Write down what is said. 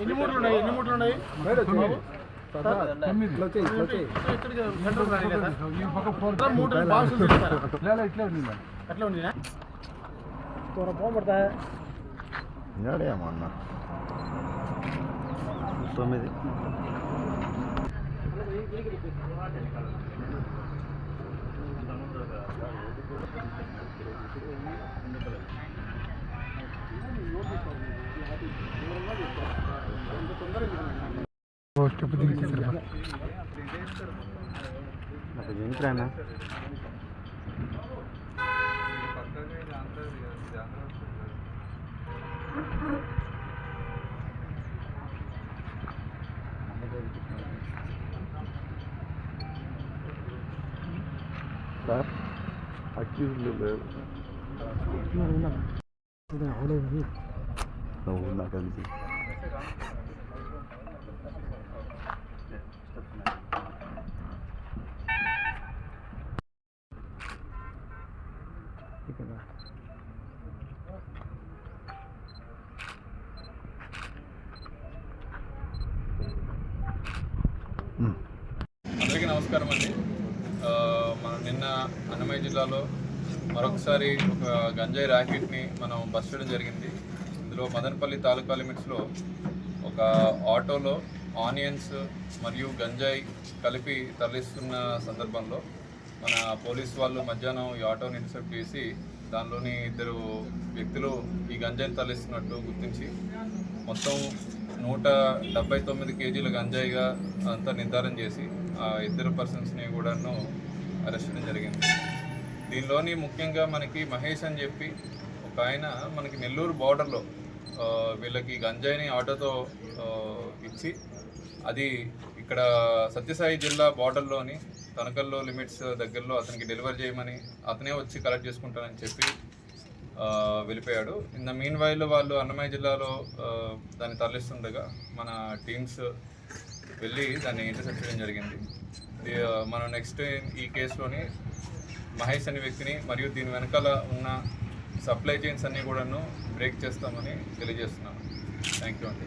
ఎన్ని మూటలు ఉన్నాయి అట్లా ఉంది పోబడతా అన్న 9 సార్ అక్యూజ్లు లేవు నాకు తెలిసి అందరికీ నమస్కారం అండి. మనం నిన్న అన్నమయ్య జిల్లాలో మరొకసారి ఒక గంజాయి ర్యాకెట్ని మనం బస్ చేయడం జరిగింది. ఇందులో మదనపల్లి తాలూకా లిమిట్స్లో ఒక ఆటోలో ఆనియన్స్ మరియు గంజాయి కలిపి తరలిస్తున్న సందర్భంలో మన పోలీసు వాళ్ళు మధ్యాహ్నం ఈ ఆటోని ఇంటర్సెప్ట్ చేసి దానిలోని 2 వ్యక్తులు ఈ గంజాయిని తరలిస్తున్నట్టు గుర్తించి మొత్తం 179 కేజీల గంజాయిగా అంతా నిర్ధారణ చేసి ఆ 2 పర్సన్స్ని కూడాను అరెస్ట్ చేయడం జరిగింది. దీనిలోని ముఖ్యంగా మనకి మహేష్ అని చెప్పి ఒక ఆయన మనకి నెల్లూరు బార్డర్లో వీళ్ళకి గంజాయిని ఆటోతో ఇచ్చి అది ఇక్కడ సత్యసాయి జిల్లా బార్డర్లోని తనకల్లో లిమిట్స్ దగ్గరలో అతనికి డెలివరీ చేయమని అతనే వచ్చి కలెక్ట్ చేసుకుంటానని చెప్పి వెళ్ళిపోయాడు. ఇన్ ద మీన్ వైల్ వాళ్ళు అన్నమయ్య జిల్లాలో దాన్ని తరలిస్తుండగా మన టీమ్స్ వెళ్ళి దాన్ని ఇంటర్సెప్ట్ చేయడం జరిగింది. మనం నెక్స్ట్ ఈ కేసులోని మహేష్ అనే వ్యక్తిని మరియు దీని వెనకాల ఉన్న సప్లై చైన్స్ అన్నీ కూడాను బ్రేక్ చేస్తామని తెలియజేస్తున్నాను. థ్యాంక్ యూ అండి.